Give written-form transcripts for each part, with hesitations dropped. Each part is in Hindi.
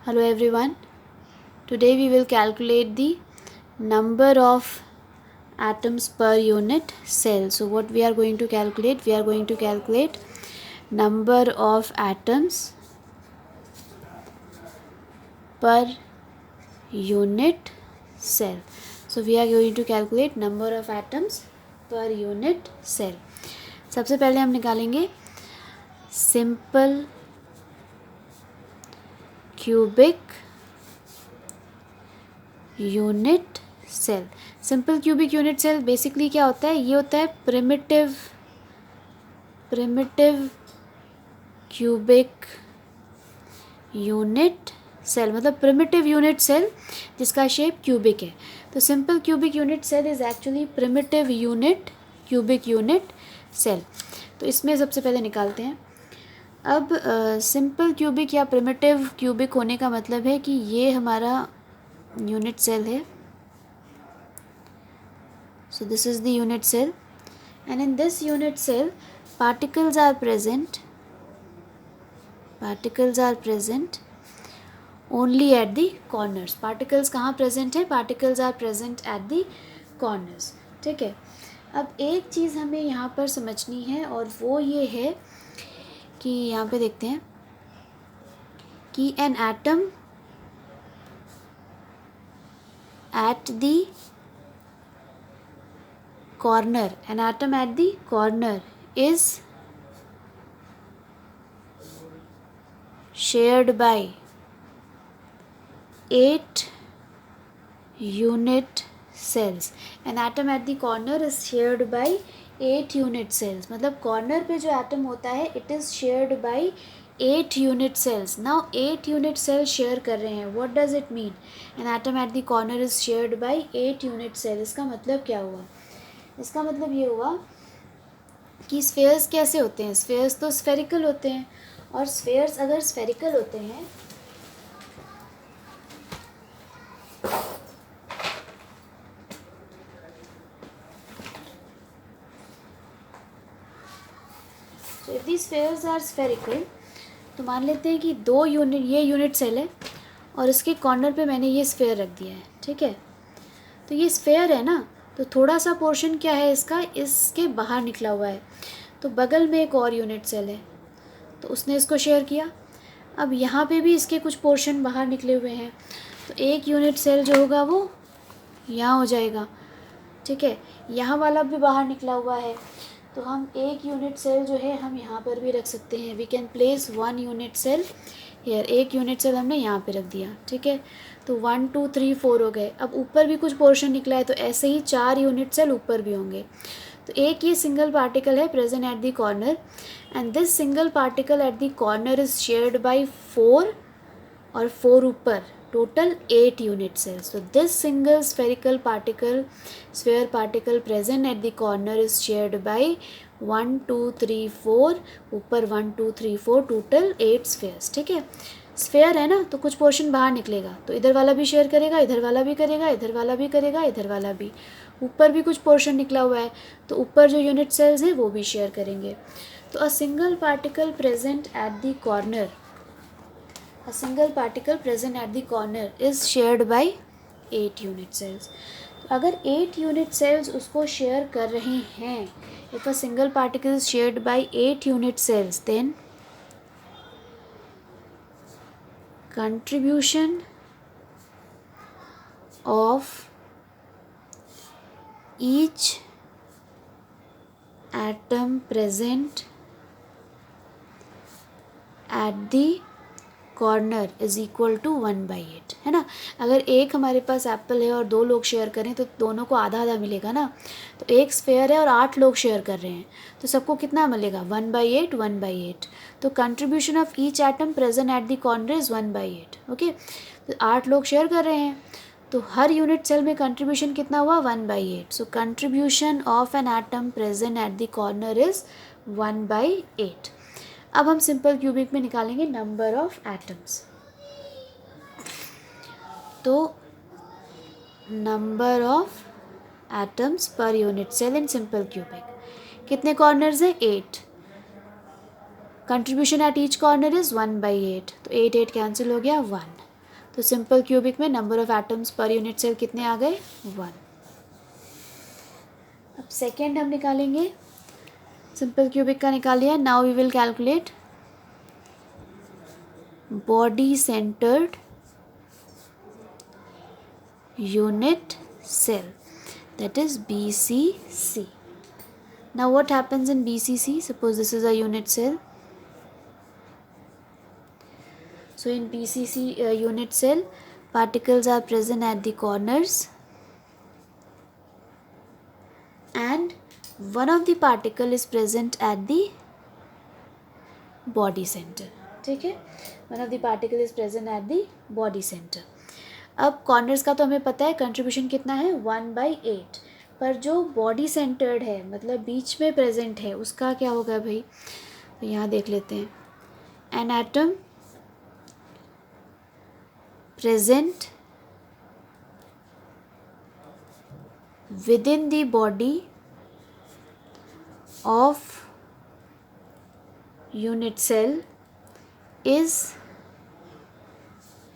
Hello everyone. Today we will calculate the number of atoms per unit cell. So what we are going to calculate? We are going to calculate number of atoms per unit cell. So we are going to calculate number of atoms per unit cell. सबसे पहले हम निकालेंगे simple cubic unit cell. Simple cubic unit cell basically क्या होता है? ये होता है प्रिमिटिव क्यूबिक यूनिट सेल. मतलब प्रिमिटिव यूनिट सेल जिसका शेप क्यूबिक है. तो simple cubic unit cell is actually primitive cubic unit cell. तो इसमें सबसे पहले निकालते हैं. अब सिंपल क्यूबिक या प्रिमिटिव क्यूबिक होने का मतलब है कि ये हमारा यूनिट सेल है. So this is the unit cell, and in this unit cell particles are present only at the corners. particles कहाँ present है? particles are present at the corners. ठीक है. अब एक चीज़ हमें यहाँ पर समझनी है और वो ये है कि यहाँ पे देखते हैं कि an atom at the corner is shared by 8 unit cells. An atom at the corner is shared by 8 unit cells. मतलब कॉर्नर पे जो एटम होता है it is shared by 8 unit cells. Now 8 unit cells share कर रहे हैं. What does it mean? An atom at the corner is shared by 8 unit cells. इसका मतलब क्या हुआ? इसका मतलब ये हुआ कि स्फेयर्स कैसे होते हैं? स्फेयर्स तो स्फेरिकल होते हैं, और स्फेयर्स अगर स्फेरिकल होते हैं तो if the spheres are spherical, तो मान लेते हैं कि ये यूनिट सेल है और इसके कॉर्नर पे मैंने ये स्फेयर रख दिया है. ठीक है. तो ये स्फेयर है ना, तो थोड़ा सा पोर्शन क्या है इसका, इसके बाहर निकला हुआ है. तो बगल में एक और यूनिट सेल है, तो उसने इसको शेयर किया. अब यहाँ पे भी इसके कुछ पोर्शन बाहर निकले हुए हैं, तो एक यूनिट सेल जो होगा वो यहाँ हो जाएगा. ठीक है. यहाँ वाला भी बाहर निकला हुआ है, तो हम एक यूनिट सेल जो है हम यहाँ पर भी रख सकते हैं. We can place 1 unit cell here. एक यूनिट सेल हमने यहाँ पे रख दिया. ठीक है. तो 1 2 3 4 हो गए. अब ऊपर भी कुछ पोर्शन निकला है, तो ऐसे ही 4 यूनिट सेल ऊपर भी होंगे. तो एक ये सिंगल पार्टिकल है present at the corner, and this single particle at the corner is shared bye 4 और 4 ऊपर, टोटल 8 यूनिट सेल्स. तो this single sphere particle present at the corner is shared bye 1 2 3 4 ऊपर 1 2 3 4, टोटल 8 स्फेयर्स. ठीक है. स्फेयर है ना, तो कुछ पोर्शन बाहर निकलेगा, तो इधर वाला भी शेयर करेगा, इधर वाला भी करेगा, इधर वाला भी करेगा, इधर वाला भी. ऊपर भी कुछ पोर्शन निकला हुआ है, तो ऊपर जो यूनिट सेल्स हैं वो भी शेयर करेंगे. तो a single particle present at the corner is shared by 8 unit cells. तो अगर 8 यूनिट सेल्स उसको शेयर कर रहे हैं, if a single particle is shared by 8 unit cells, then contribution of each atom present at the corner is equal to 1/8. है ना. अगर एक हमारे पास एप्पल है और 2 लोग शेयर करें तो दोनों को आधा आधा मिलेगा ना. तो एक स्फेयर है और 8 लोग शेयर कर रहे हैं, तो सबको कितना मिलेगा? 1/8 1/8. तो contribution of each atom present at the corner is 1/8. Okay. तो 8 लोग शेयर कर रहे हैं, तो हर यूनिट सेल में कंट्रीब्यूशन कितना हुआ? 1/8. So contribution of an atom present at the corner is 1/8. अब हम सिंपल क्यूबिक में निकालेंगे नंबर ऑफ एटम्स. तो number of atoms per unit cell in simple cubic, कितने कॉर्नर्स हैं? 8. Contribution at each corner is 1/8, तो 8 8 कैंसिल हो गया 1. तो सिंपल क्यूबिक में number of atoms per unit cell कितने आ गए? 1। अब सेकेंड हम निकालेंगे, सिंपल क्यूबिक का निकाल लिया। Now we will calculate body centred unit cell, that is BCC. Now what happens in BCC? Suppose this is a unit cell. So in BCC unit cell, particles are present at the corners and one of the particle is present at the body center. ठीक है, one of the particle is present at the body center. अब कॉर्नर्स का तो हमें पता है कंट्रीब्यूशन कितना है, 1/8, पर जो बॉडी सेंटर्ड है मतलब बीच में प्रेजेंट है उसका क्या होगा भाई? तो यहाँ देख लेते हैं, an atom present within the body of unit cell is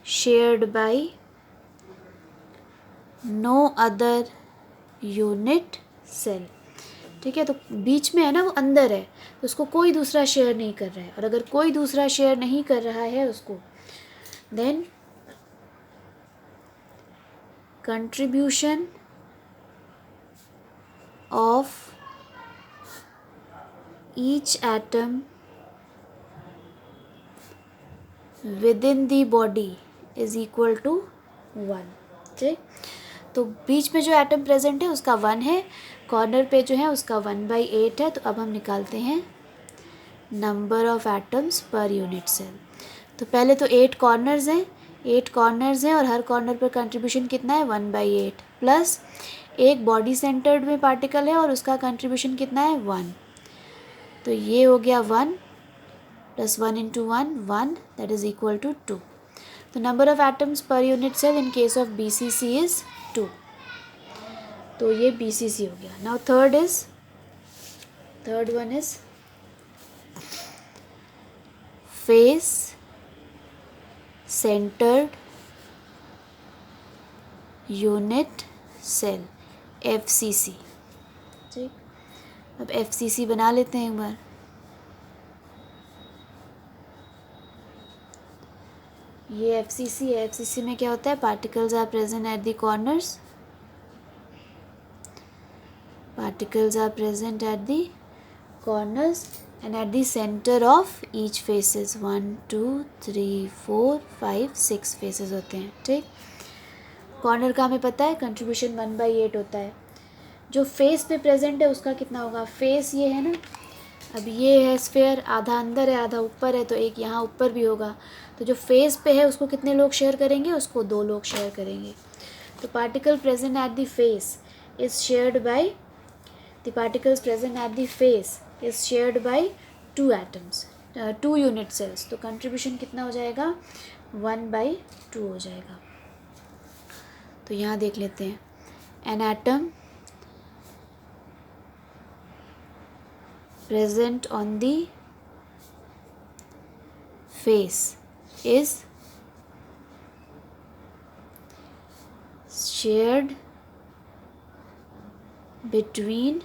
shared by no other unit cell. ठीक है, तो बीच में है ना, वो अंदर है, तो उसको कोई दूसरा शेयर नहीं कर रहा है, और अगर कोई दूसरा शेयर नहीं कर रहा है उसको, then contribution of each atom within the body is equal to 1। ठीक, तो बीच में जो एटम प्रेजेंट है उसका 1 है, कॉर्नर पे जो है उसका 1/8 है। तो अब हम निकालते हैं number of atoms per unit cell. तो पहले तो 8 कॉर्नर्स हैं, 8 कॉर्नर्स हैं और हर कॉर्नर पर कंट्रीब्यूशन कितना है, 1/8, प्लस एक बॉडी सेंटर्ड में पार्टिकल है और उसका कंट्रीब्यूशन कितना है, 1। तो ये हो गया 1 + 1 × 1, 1, दैट इज इक्वल टू 2। तो number of atoms per unit cell in case of BCC is 2। तो ये BCC हो गया। Now third one is face centred unit cell, FCC। ठीक, अब FCC बना लेते हैं एक बार। ये FCC है, FCC में क्या होता है, particles are present at the corners, particles are present at the corners and at the center of each faces। 1 2 3 4 5 6 faces होते हैं। ठीक, कॉर्नर का हमें पता है कंट्रीब्यूशन 1/8 होता है। जो फेस पे प्रेजेंट है उसका कितना होगा, फेस ये है ना, अब ये है स्फेयर, आधा अंदर है आधा ऊपर है, तो एक यहाँ ऊपर भी होगा। तो जो फेस पे है उसको कितने लोग शेयर करेंगे, उसको 2 लोग शेयर करेंगे। तो particle present at the face is shared bye the particles present at the face is shared by 2 atoms, 2 unit cells। तो कंट्रीब्यूशन कितना हो जाएगा, 1/2 हो जाएगा। तो यहाँ देख लेते हैं, an atom present on the face is shared between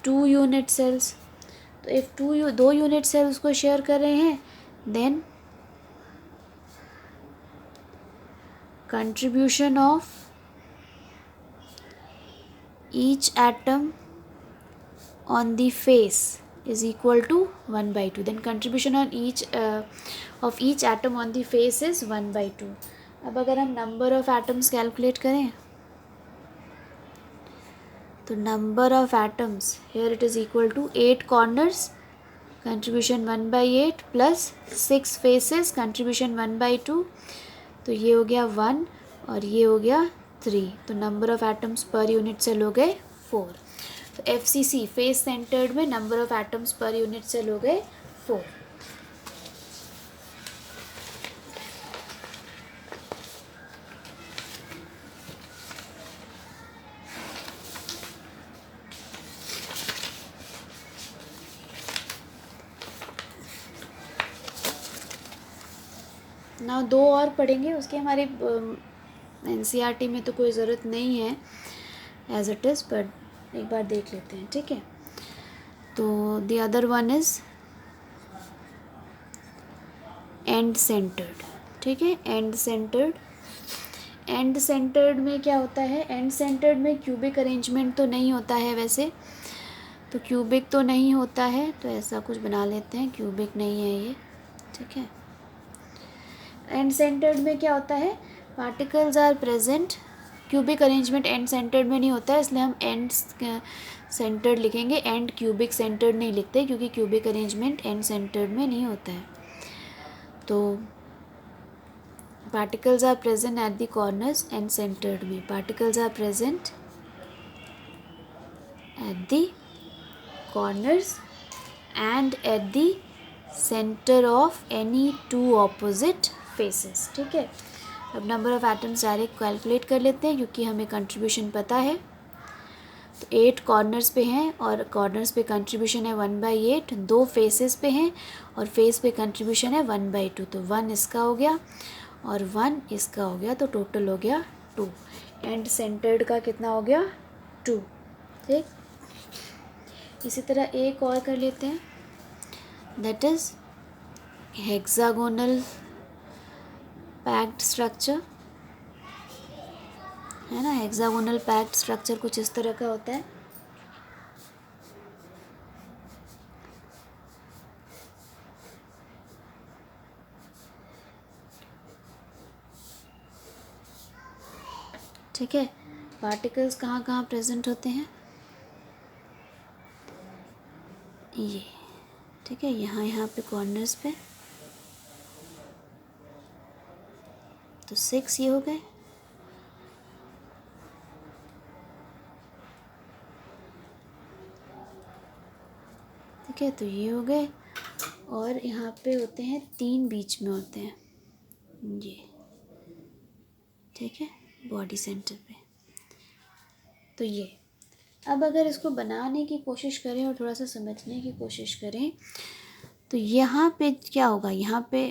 2 unit cells। तो इफ 2 यूनिट सेल्स को शेयर कर रहे हैं, then contribution of each atom on the face is equal to 1/2। Then contribution on of each atom on the face is 1/2। अब अगर हम नंबर ऑफ एटम्स कैलकुलेट करें, तो number of atoms here it is equal to 8 corners, contribution 1/8 plus 6 faces, contribution 1/2। तो ये हो गया 1 और ये हो गया 3। तो number of atoms per unit cell हो गए 4। तो FCC फेस सेंटर्ड में number of atoms per unit cell हो गए 4। ना 2 और पढ़ेंगे, उसके हमारे एनसीईआरटी में तो कोई ज़रूरत नहीं है एज इट इज़, बट एक बार देख लेते हैं, ठीक है। तो the other one is and centred, ठीक है। एंड सेंटर्ड, एंड सेंटर्ड में क्या होता है, एंड सेंटर्ड में क्यूबिक अरेंजमेंट तो नहीं होता है वैसे, तो क्यूबिक तो नहीं होता है, तो ऐसा कुछ बना लेते हैं, क्यूबिक नहीं है ये, ठीक है। एंड सेंटर्ड में क्या होता है, particles are present, cubic arrangement end centred में नहीं होता है, इसलिए हम एंड सेंटर्ड लिखेंगे, एंड क्यूबिक सेंटर्ड नहीं लिखते, क्योंकि क्यूबिक अरेंजमेंट एंड सेंटर्ड में नहीं होता है। तो particles are present at the corners and centred में, particles are present at the corners and at the centre of any two opposite faces, ठीक है। अब number of atoms direct calculate कर लेते हैं, क्योंकि हमें कंट्रीब्यूशन पता है। तो 8 कॉर्नर्स पे हैं और कॉर्नर्स पे कंट्रीब्यूशन है 1/8, 2 फेसेस पे हैं और फेस पे कंट्रीब्यूशन है 1/2, तो 1 इसका हो गया और 1 इसका हो गया, तो टोटल हो गया 2। एंड सेंटर्ड का कितना हो गया, 2, ठीक। इसी तरह एक और कर लेते हैं, that is hexagonal packed structure, है ना। हेक्सागोनल पैक्ड स्ट्रक्चर कुछ इस तरह का होता है। ठीक है, पार्टिकल्स कहाँ कहाँ प्रेजेंट होते हैं, ये, ठीक है, यहाँ पे कॉर्नर्स पे, तो 6 ये हो गए, ठीक है, तो ये हो गए। और यहाँ पे होते हैं 3 बीच में होते हैं ये, ठीक है, बॉडी सेंटर पे। तो ये, अब अगर इसको बनाने की कोशिश करें और थोड़ा सा समझने की कोशिश करें, तो यहाँ पे क्या होगा, यहाँ पे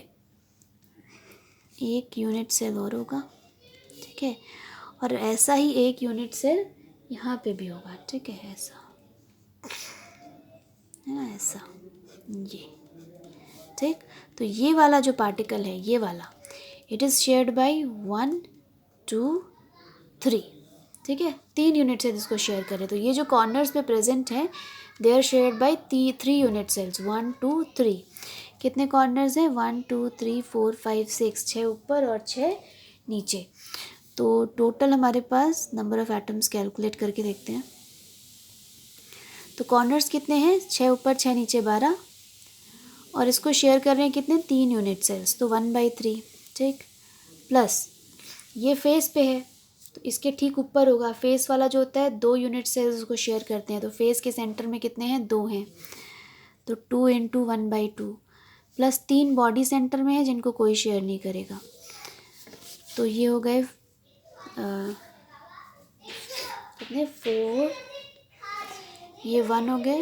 एक यूनिट सेल और होगा, ठीक है, और ऐसा ही एक यूनिट सेल यहाँ पे भी होगा, ठीक है, ऐसा है ना, ऐसा, ये, ठीक। तो ये वाला जो पार्टिकल है, ये वाला, इट इज़ शेयर्ड बाय 1 2 3, ठीक है, 3 यूनिट सेल इसको शेयर करें। तो ये जो कॉर्नर्स पे प्रेजेंट है, they are shared by 3 unit cells, 1 2 3। कितने कॉर्नर्स हैं, 1 2 3 4 5 6, 6 ऊपर और 6 नीचे। तो टोटल हमारे पास नंबर ऑफ एटम्स कैलकुलेट करके देखते हैं। तो कॉर्नर्स कितने हैं, 6 ऊपर 6 नीचे 12, और इसको शेयर कर रहे हैं कितने, 3 यूनिट सेल्स, तो 1/3, ठीक, प्लस ये फेस पे है, तो इसके ठीक ऊपर होगा, फेस वाला जो होता है 2 यूनिट सेल्स उसको शेयर करते हैं, तो फेस के सेंटर में कितने हैं, 2 हैं, तो 2 × 1/2, प्लस 3 बॉडी सेंटर में है जिनको कोई शेयर नहीं करेगा, तो ये हो गए कितने, 4, ये 1 हो गए,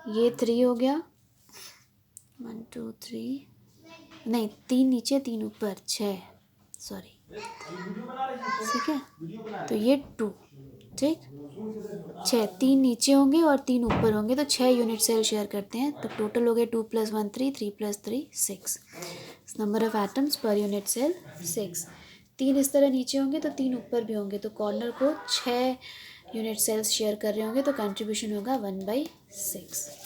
ये 3 हो गया, 1 2 3, नहीं 3 नीचे 3 ऊपर, 6, सॉरी, ठीक है, तो ये 2, ठीक, 6, 3 नीचे होंगे और 3 ऊपर होंगे, तो 6 यूनिट सेल शेयर करते हैं, तो टोटल हो गए 2 + 1 3, 3 + 3 6, number of atoms per unit cell 6। 3 इस तरह नीचे होंगे तो 3 ऊपर भी होंगे, तो कॉर्नर को 6 यूनिट सेल्स शेयर कर रहे होंगे, तो कंट्रीब्यूशन होगा 1/6।